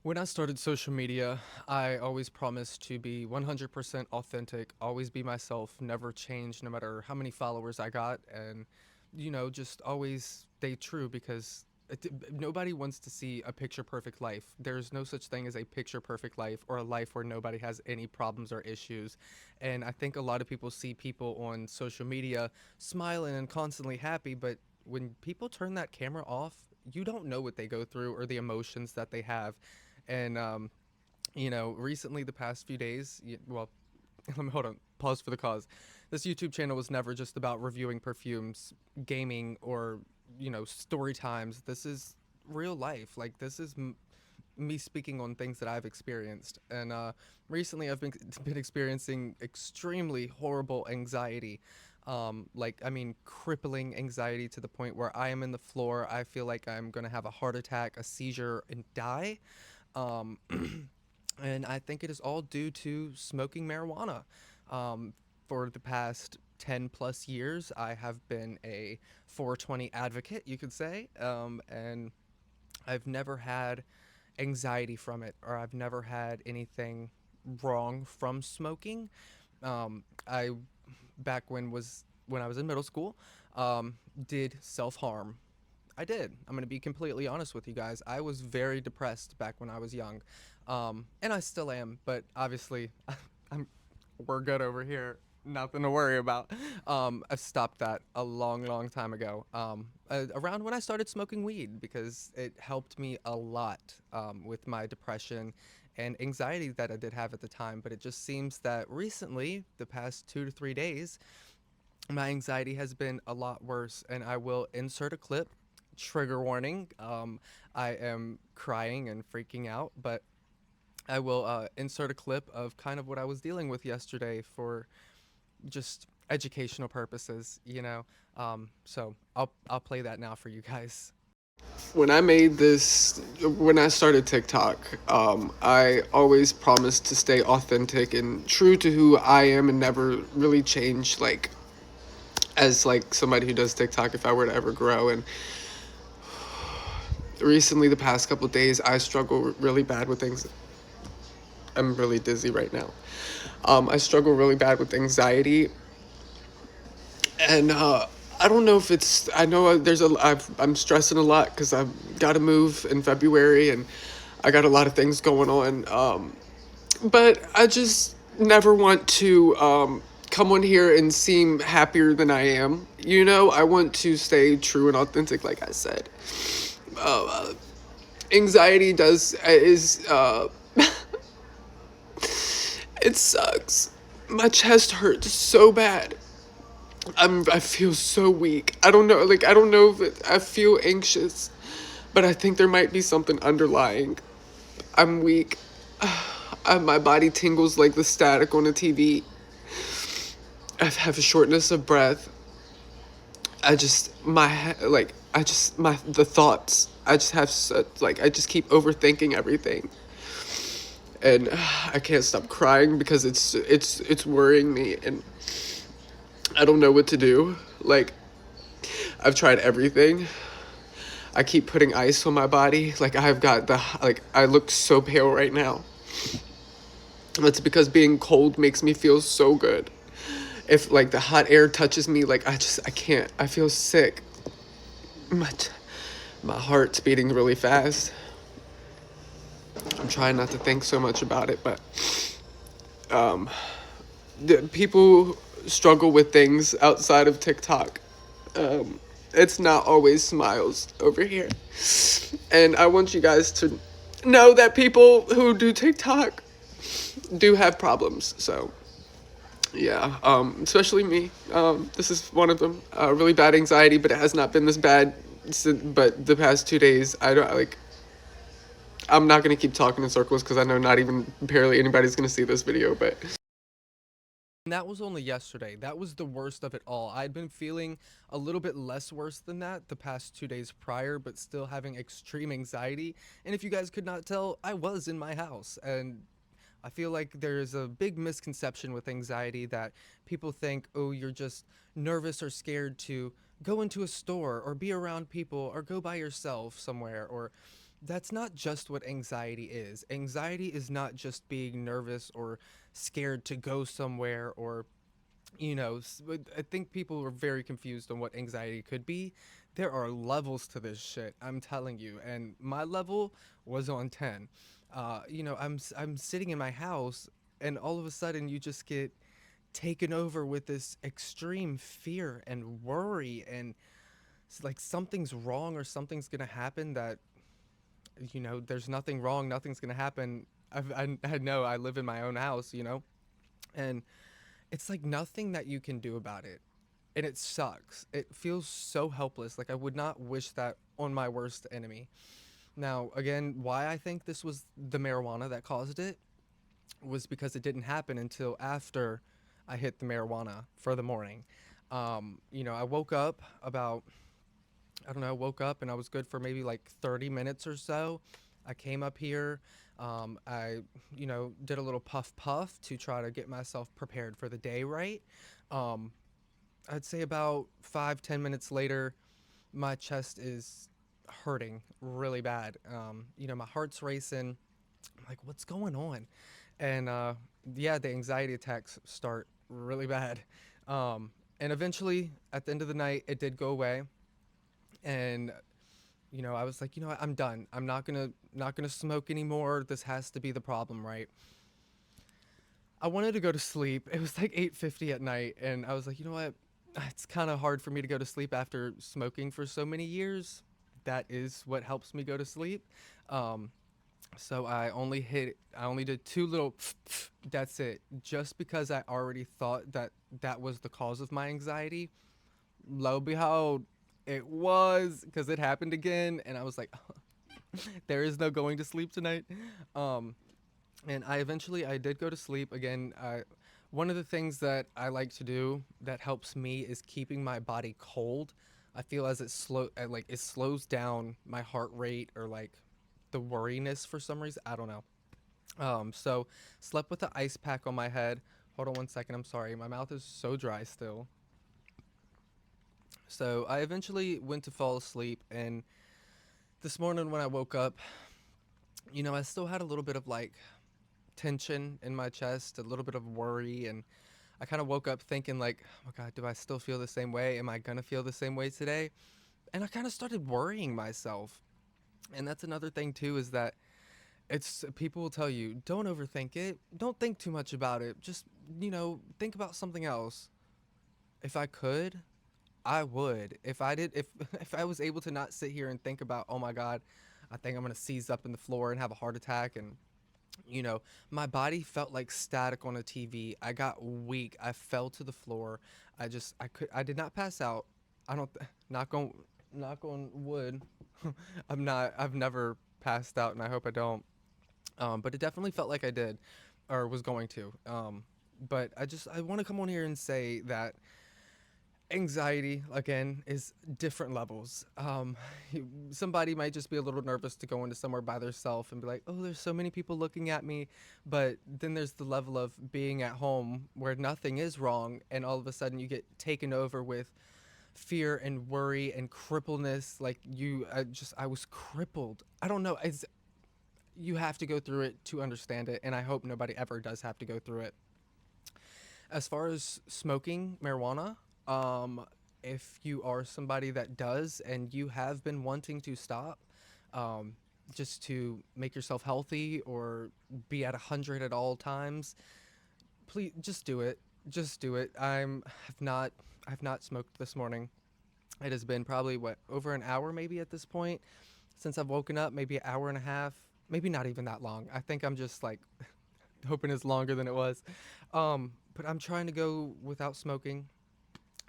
When I started social media, I always promised to be 100% authentic, always be myself, never change no matter how many followers I got, and, just always stay true because nobody wants to see a picture perfect life. There's no such thing as a picture perfect life or a life where nobody has any problems or issues. And I think a lot of people see people on social media smiling and constantly happy, but when people turn that camera off, you don't know what they go through or the emotions that they have. And recently, the past few days, well, let me hold on, pause for the cause. This YouTube channel was never just about reviewing perfumes, gaming, or story times. This is real life. Like this is me speaking on things that I've experienced. And recently, I've been experiencing extremely horrible anxiety. Crippling anxiety to the point where I am in the floor. I feel like I'm gonna have a heart attack, a seizure, and die. Um, and I think it is all due to smoking marijuana. Um, for the past 10 plus years, I have been a 420 advocate, you could say, and I've never had anxiety from it, or I've never had anything wrong from smoking. I back when I was in middle school, did self harm. I did. I'm going to be completely honest with you guys. I was very depressed back when I was young. And I still am, but obviously I'm we're good over here. Nothing to worry about. I've stopped that a long, long time ago. Around when I started smoking weed because it helped me a lot with my depression and anxiety that I did have at the time. But it just seems that recently, the past 2 to 3 days, my anxiety has been a lot worse, and I will insert a clip. Trigger warning. I am crying and freaking out, but I will insert a clip of kind of what I was dealing with yesterday for just educational purposes, So I'll play that now for you guys. When I started TikTok, I always promised to stay authentic and true to who I am and never really change, like, as like somebody who does TikTok if I were to ever grow. And recently, the past couple of days, I struggle really bad with things. I'm really dizzy right now. I struggle really bad with anxiety, and I don't know if it's. I know I'm stressing a lot because I've got to move in February, and I got a lot of things going on. But I just never want to come on here and seem happier than I am. I want to stay true and authentic, like I said. Anxiety does is it sucks. My chest hurts so bad. I feel so weak. I don't know if I feel anxious, but I think there might be something underlying. I'm weak. My body tingles like the static on a TV. I have a shortness of breath. I just my like I just my the thoughts. I just have such, like I just keep overthinking everything. And I can't stop crying because it's worrying me, and I don't know what to do. Like, I've tried everything. I keep putting ice on my body. Like, I look so pale right now. That's because being cold makes me feel so good. If like the hot air touches me, like I can't. I feel sick. My my heart's beating really fast. I'm trying not to think so much about it, but people struggle with things outside of TikTok. It's not always smiles over here. And I want you guys to know that people who do TikTok do have problems. So, yeah, especially me. This is one of them. Really bad anxiety, but it has not been this bad. But the past 2 days, I don't like. I'm not gonna keep talking in circles because I know not even barely anybody's gonna see this video, but. And that was only yesterday. That was the worst of it all. I'd been feeling a little bit less worse than that the past 2 days prior, but still having extreme anxiety. And if you guys could not tell, I was in my house. And I feel like there's a big misconception with anxiety that people think, oh, you're just nervous or scared to go into a store or be around people or go by yourself somewhere or That's not just what anxiety is. Anxiety is not just being nervous or scared to go somewhere or I think people are very confused on what anxiety could be. There are levels to this shit, I'm telling you, and my level was on 10. I'm sitting in my house, and all of a sudden you just get taken over with this extreme fear and worry, and it's like something's wrong or something's gonna happen that there's nothing wrong, nothing's gonna happen. I know I live in my own house, and it's like nothing that you can do about it. And it sucks. It feels so helpless. Like I would not wish that on my worst enemy. Now, again, why I think this was the marijuana that caused it was because it didn't happen until after I hit the marijuana for the morning. I woke up about, I don't know, woke up and I was good for maybe like 30 minutes or so. I came up here. I did a little puff puff to try to get myself prepared for the day, right? Um, I'd say about 5, 10 minutes later, my chest is hurting really bad. My heart's racing. I'm like, what's going on? And yeah, the anxiety attacks start really bad. And eventually, at the end of the night, it did go away. And I was like, what, I'm done. I'm not gonna smoke anymore. This has to be the problem, right? I wanted to go to sleep. It was like 8:50 at night, and I was like, you know what? It's kind of hard for me to go to sleep after smoking for so many years. That is what helps me go to sleep. Um, so I only did two little, that's it. Just because I already thought that that was the cause of my anxiety. Lo and behold, it was because it happened again, and I was like, there is no going to sleep tonight. Um, and I did go to sleep again. One of the things that I like to do that helps me is keeping my body cold. I feel as like it slows down my heart rate or like the worriness for some reason. I don't know. So slept with the ice pack on my head. Hold on one second. I'm sorry. My mouth is so dry still. So I eventually went to fall asleep, and this morning when I woke up, I still had a little bit of like tension in my chest, a little bit of worry, and I kind of woke up thinking like, "Oh my god, do I still feel the same way? Am I going to feel the same way today?" And I kind of started worrying myself. And that's another thing too is that it's people will tell you, "Don't overthink it. Don't think too much about it. Just, think about something else." If I could, I would. If if I was able to not sit here and think about, "Oh my god, I think I'm going to seize up in the floor and have a heart attack," and you know, my body felt like static on a TV. I got weak. I fell to the floor. I did not pass out. I don't, knock on wood. I've never passed out and I hope I don't. But it definitely felt like I did or was going to. But I want to come on here and say that anxiety again is different levels. Somebody might just be a little nervous to go into somewhere by themselves and be like, oh, there's so many people looking at me. But then there's the level of being at home where nothing is wrong and all of a sudden you get taken over with fear and worry and crippleness. Like I was crippled. I don't know. You have to go through it to understand it, and I hope nobody ever does have to go through it. As far as smoking marijuana, um, if you are somebody that does and you have been wanting to stop, um, just to make yourself healthy or be at 100 at all times, please just do it. Just do it. I've not smoked this morning. It has been probably what, over an hour maybe at this point since I've woken up, maybe an hour and a half, maybe not even that long. I think I'm just like hoping it's longer than it was. But I'm trying to go without smoking.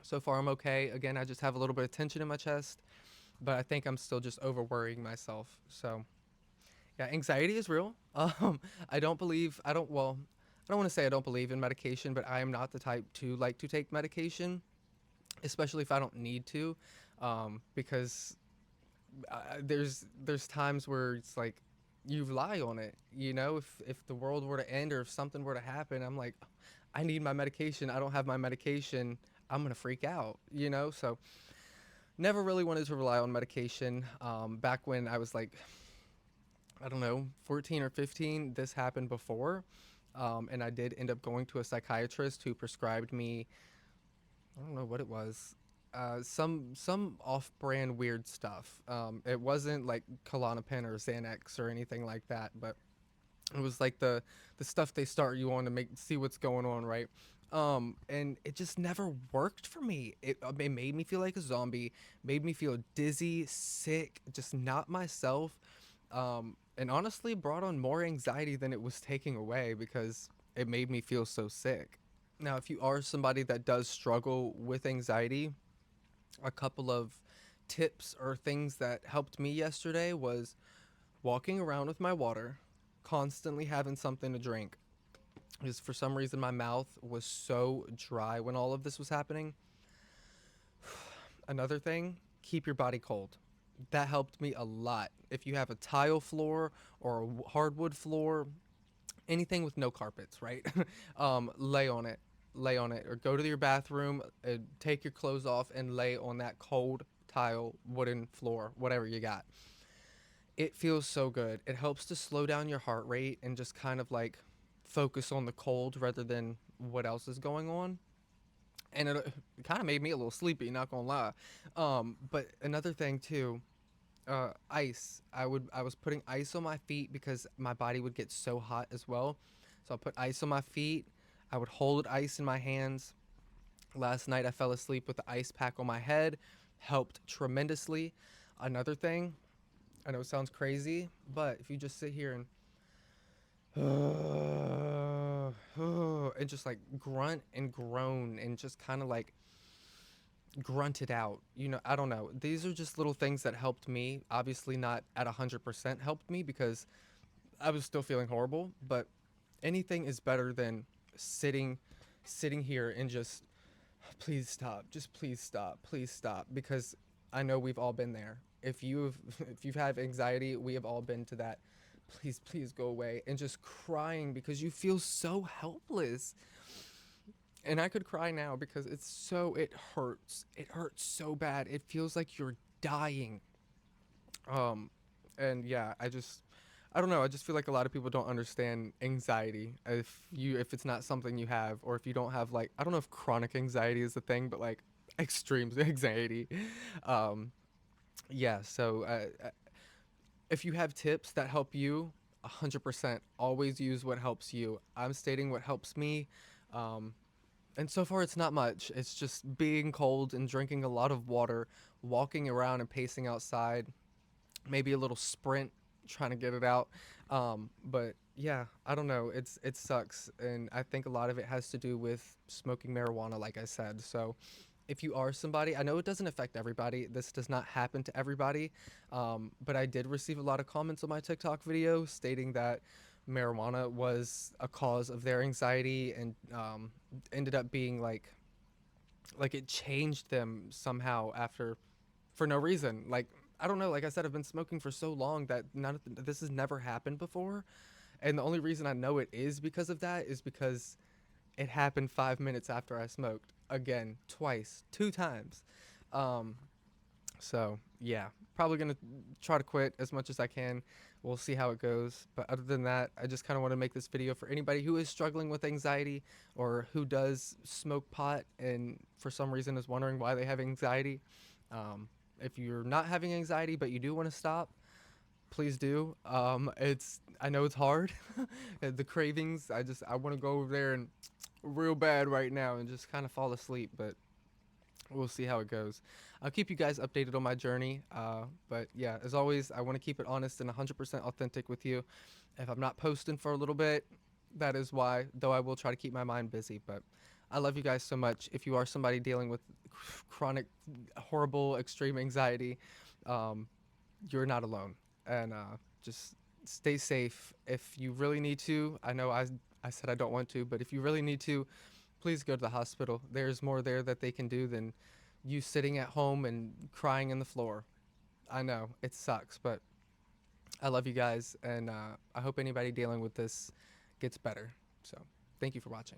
So far, I'm okay. Again, I just have a little bit of tension in my chest, but I think I'm still just over worrying myself. So, yeah, anxiety is real. I don't want to say I don't believe in medication, but I am not the type to like to take medication, especially if I don't need to, because there's times where it's like you rely on it. If the world were to end or if something were to happen, I'm like, I need my medication. I don't have my medication. I'm gonna freak out. So never really wanted to rely on medication. Back when I was like I don't know, 14 or 15, this happened before. And I did end up going to a psychiatrist who prescribed me, I don't know what it was, some off-brand weird stuff. It wasn't like Klonopin or Xanax or anything like that, but it was like the stuff they start you on to make see what's going on, right? And it just never worked for me. It made me feel like a zombie, made me feel dizzy, sick, just not myself. And honestly brought on more anxiety than it was taking away because it made me feel so sick. Now, if you are somebody that does struggle with anxiety, a couple of tips or things that helped me yesterday was walking around with my water, constantly having something to drink. Because for some reason my mouth was so dry when all of this was happening. Another thing, keep your body cold. That helped me a lot. If you have a tile floor or a hardwood floor, anything with no carpets, right? Lay on it. Lay on it. Or go to your bathroom, take your clothes off, and lay on that cold tile, wooden floor, whatever you got. It feels so good. It helps to slow down your heart rate and just kind of like focus on the cold rather than what else is going on. And it kind of made me a little sleepy, not gonna lie. But another thing too, ice. I was putting ice on my feet because my body would get so hot as well. So I put ice on my feet. I would hold ice in my hands. Last night I fell asleep with the ice pack on my head. Helped tremendously. Another thing, I know it sounds crazy, but if you just sit here and just like grunt and groan and just kind of like grunt it out. You know, I don't know. These are just little things that helped me. Obviously, not at 100% helped me because I was still feeling horrible, but anything is better than sitting sitting here and just please stop. Just please stop. Please stop because I know we've all been there. If you've if you've had anxiety, we have all been to that. Please, please go away and just crying because you feel so helpless. And I could cry now because it hurts. It hurts so bad. It feels like you're dying. Um and yeah, I don't know, I just feel like a lot of people don't understand anxiety if it's not something you have or if you don't have like I don't know if chronic anxiety is the thing, but like extreme anxiety. Um yeah, so if you have tips that help you, 100% always use what helps you. I'm stating what helps me. Um and so far, it's not much. It's just being cold and drinking a lot of water, walking around and pacing outside, maybe a little sprint, trying to get it out. But yeah, I don't know. It sucks, and I think a lot of it has to do with smoking marijuana, like I said. So if you are somebody, I know it doesn't affect everybody. This does not happen to everybody. But I did receive a lot of comments on my TikTok video stating that marijuana was a cause of their anxiety and ended up being like it changed them somehow after for no reason. Like I don't know. Like I said, I've been smoking for so long that none of this has never happened before, and the only reason I know it is because of that is because it happened 5 minutes after I smoked again, twice, two times. Um, so yeah, probably gonna try to quit as much as I can. We'll see how it goes. But other than that, I just kind of want to make this video for anybody who is struggling with anxiety or who does smoke pot and for some reason is wondering why they have anxiety. If you're not having anxiety but you do want to stop, please do. It's I know it's hard. The cravings. I want to go over there and real bad right now and just kind of fall asleep, but we'll see how it goes. I'll keep you guys updated on my journey. But yeah, as always, I want to keep it honest and 100% authentic with you. If I'm not posting for a little bit, that is why, though I will try to keep my mind busy. But I love you guys so much. If you are somebody dealing with chronic, horrible, extreme anxiety, um, you're not alone. And just stay safe. If you really need to, I said I don't want to, but if you really need to, please go to the hospital. There's more there that they can do than you sitting at home and crying in the floor. I know it sucks, but I love you guys, and I hope anybody dealing with this gets better. So, thank you for watching.